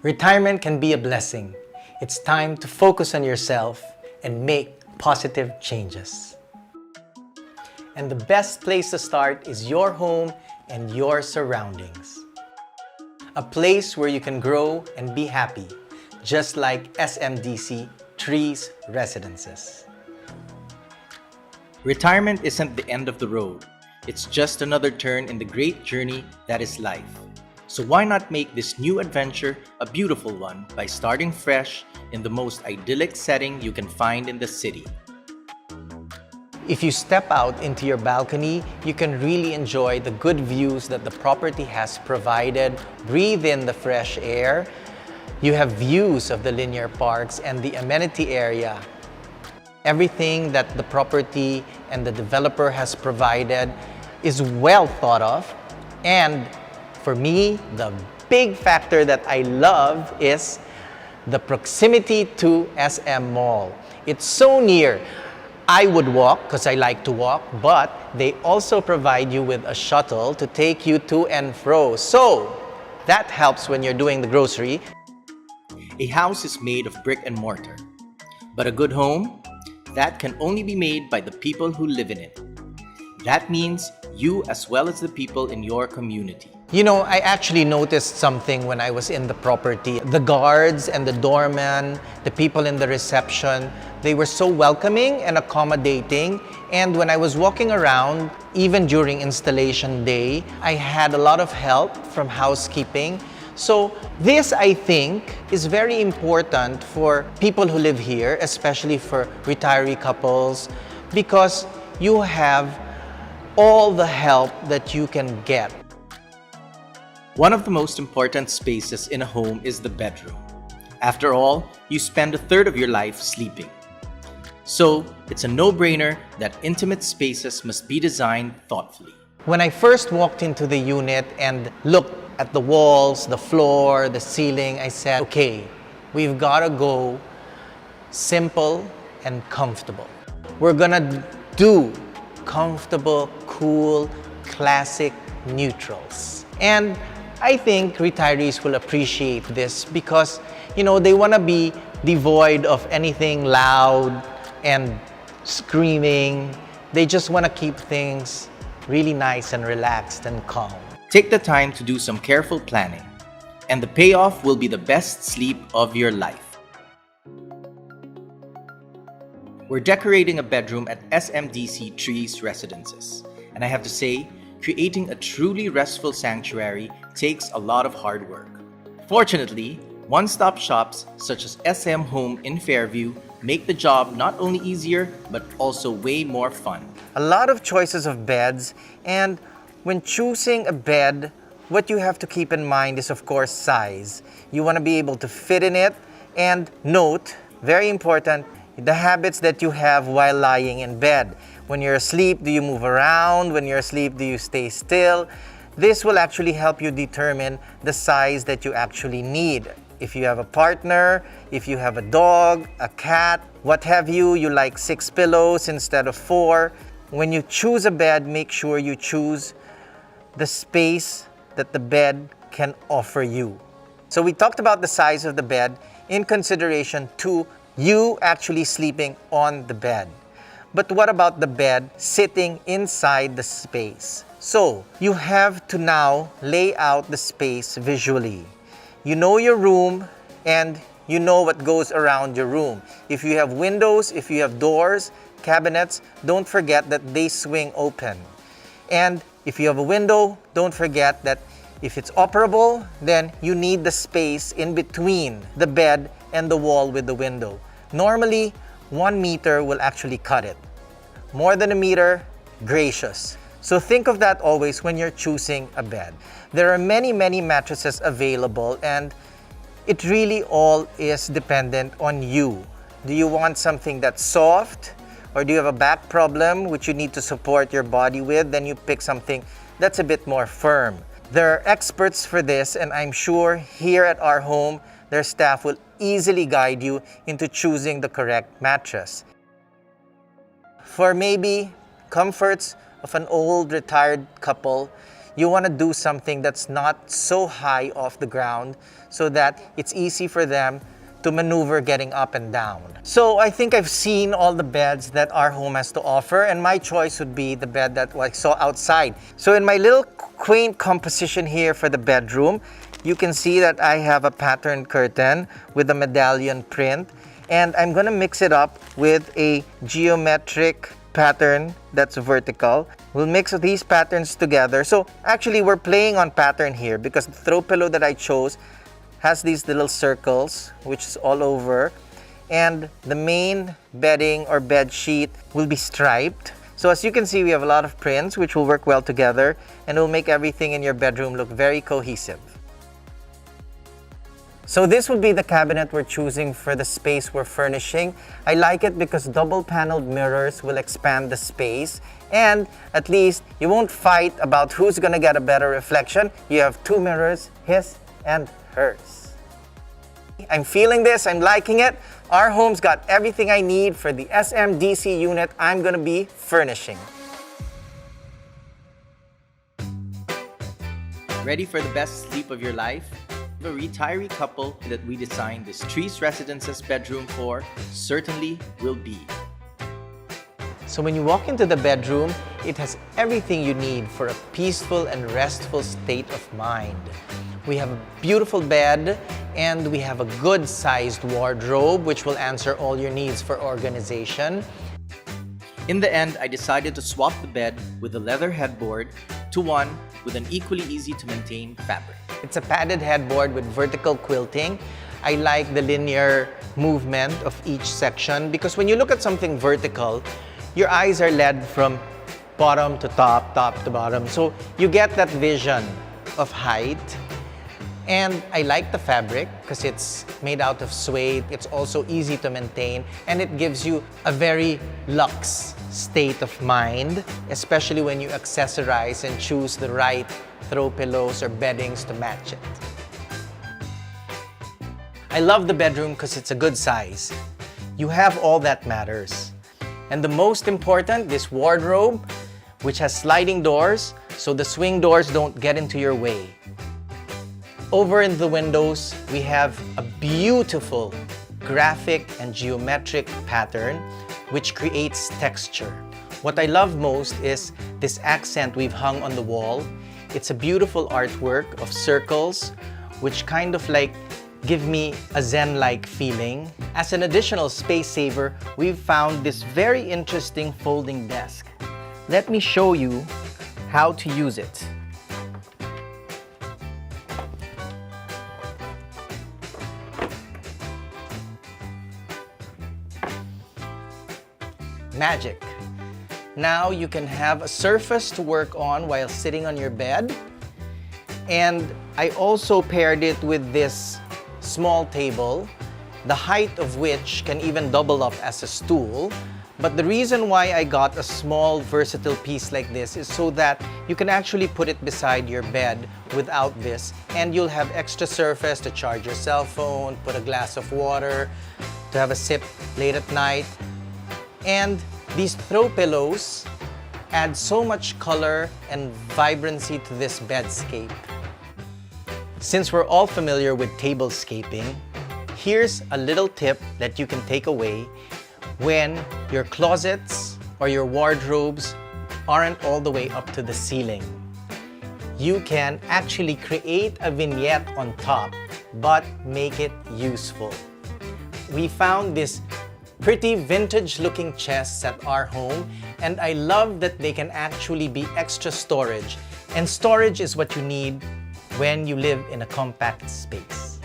Retirement can be a blessing. It's time to focus on yourself and make positive changes. And the best place to start is your home and your surroundings. A place where you can grow and be happy, just like SMDC Trees Residences. Retirement isn't the end of the road. It's just another turn in the great journey that is life. So why not make this new adventure a beautiful one by starting fresh in the most idyllic setting you can find in the city? If you step out into your balcony, you can really enjoy the good views that the property has provided, breathe in the fresh air. You have views of the linear parks and the amenity area. Everything that the property and the developer has provided is well thought of. And for me, the big factor that I love is the proximity to SM Mall. It's so near. I would walk because I like to walk, but they also provide you with a shuttle to take you to and fro. So that helps when you're doing the grocery. A house is made of brick and mortar, but a good home, that can only be made by the people who live in it. That means you as well as the people in your community. You know, I actually noticed something when I was in the property. The guards and the doorman, the people in the reception, they were so welcoming and accommodating. And when I was walking around, even during installation day, I had a lot of help from housekeeping. So this, I think, is very important for people who live here, especially for retiree couples, because you have all the help that you can get. One of the most important spaces in a home is the bedroom. After all, you spend a third of your life sleeping. So, it's a no-brainer that intimate spaces must be designed thoughtfully. When I first walked into the unit and looked at the walls, the floor, the ceiling, I said, okay, we've got to go simple and comfortable. We're gonna do comfortable, cool, classic neutrals. And I think retirees will appreciate this because, you know, they want to be devoid of anything loud and screaming. They just want to keep things really nice and relaxed and calm. Take the time to do some careful planning, and the payoff will be the best sleep of your life. We're decorating a bedroom at SMDC Trees Residences, and I have to say, creating a truly restful sanctuary takes a lot of hard work. Fortunately, one-stop shops such as SM Home in Fairview make the job not only easier, but also way more fun. A lot of choices of beds, and when choosing a bed, what you have to keep in mind is, of course, size. You want to be able to fit in it, and note, very important, the habits that you have while lying in bed. When you're asleep, do you move around? When you're asleep, do you stay still? This will actually help you determine the size that you actually need. If you have a partner, if you have a dog, a cat, what have you, you like 6 pillows instead of 4. When you choose a bed, make sure you choose the space that the bed can offer you. So we talked about the size of the bed in consideration to you actually sleeping on the bed. But what about the bed sitting inside the space? So you have to now lay out the space visually. You know your room and you know what goes around your room. If you have windows, if you have doors, cabinets, don't forget that they swing open. And if you have a window, don't forget that if it's operable, then you need the space in between the bed and the wall with the window. Normally, 1 meter will actually cut it. More than a meter, gracious. So think of that always when you're choosing a bed. There are many mattresses available, and it really all is dependent on you. Do you want something that's soft? Or do you have a back problem which you need to support your body with? Then you pick something that's a bit more firm. There are experts for this, and I'm sure here at our home, their staff will easily guide you into choosing the correct mattress. For maybe comforts of an old retired couple, you want to do something that's not so high off the ground so that it's easy for them to maneuver getting up and down. So I think I've seen all the beds that our home has to offer, and my choice would be the bed that I saw outside. So in my little quaint composition here for the bedroom, you can see that I have a patterned curtain with a medallion print, and I'm gonna mix it up with a geometric pattern that's vertical. We'll mix these patterns together. So actually we're playing on pattern here because the throw pillow that I chose has these little circles which is all over, and the main bedding or bed sheet will be striped. So as you can see, we have a lot of prints which will work well together and will make everything in your bedroom look very cohesive. So this would be the cabinet we're choosing for the space we're furnishing. I like it because double paneled mirrors will expand the space, and at least you won't fight about who's gonna get a better reflection. You have two mirrors, his and hers. I'm feeling this, I'm liking it. Our home's got everything I need for the SMDC unit I'm gonna be furnishing. Ready for the best sleep of your life? The retiree couple that we designed this Trees Residences bedroom for certainly will be. So when you walk into the bedroom, it has everything you need for a peaceful and restful state of mind. We have a beautiful bed, and we have a good-sized wardrobe which will answer all your needs for organization. In the end, I decided to swap the bed with a leather headboard to one with an equally easy-to-maintain fabric. It's a padded headboard with vertical quilting. I like the linear movement of each section because when you look at something vertical, your eyes are led from bottom to top, top to bottom. So you get that vision of height. And I like the fabric because it's made out of suede. It's also easy to maintain, and it gives you a very luxe state of mind, especially when you accessorize and choose the right throw pillows or beddings to match it. I love the bedroom because it's a good size. You have all that matters. And the most important, this wardrobe, which has sliding doors, so the swing doors don't get into your way. Over in the windows, we have a beautiful graphic and geometric pattern which creates texture. What I love most is this accent we've hung on the wall. It's a beautiful artwork of circles which kind of like give me a zen-like feeling. As an additional space saver, we've found this very interesting folding desk. Let me show you how to use it. Magic. Now you can have a surface to work on while sitting on your bed. And I also paired it with this small table, the height of which can even double up as a stool. But the reason why I got a small versatile piece like this is so that you can actually put it beside your bed without this, and you'll have extra surface to charge your cell phone, put a glass of water, to have a sip late at night. And these throw pillows add so much color and vibrancy to this bedscape. Since we're all familiar with tablescaping, here's a little tip that you can take away when your closets or your wardrobes aren't all the way up to the ceiling. You can actually create a vignette on top, but make it useful. We found this pretty vintage-looking chests at our home, and I love that they can actually be extra storage. And storage is what you need when you live in a compact space.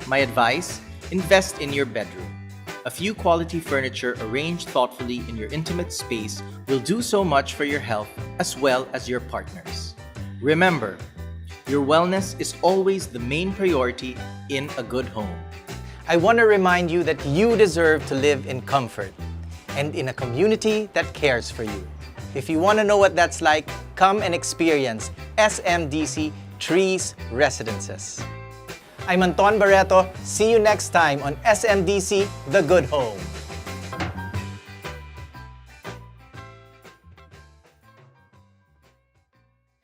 My advice, invest in your bedroom. A few quality furniture arranged thoughtfully in your intimate space will do so much for your health as well as your partner's. Remember, your wellness is always the main priority in a good home. I want to remind you that you deserve to live in comfort and in a community that cares for you. If you want to know what that's like, come and experience SMDC Trees Residences. I'm Anton Barretto. See you next time on SMDC The Good Home.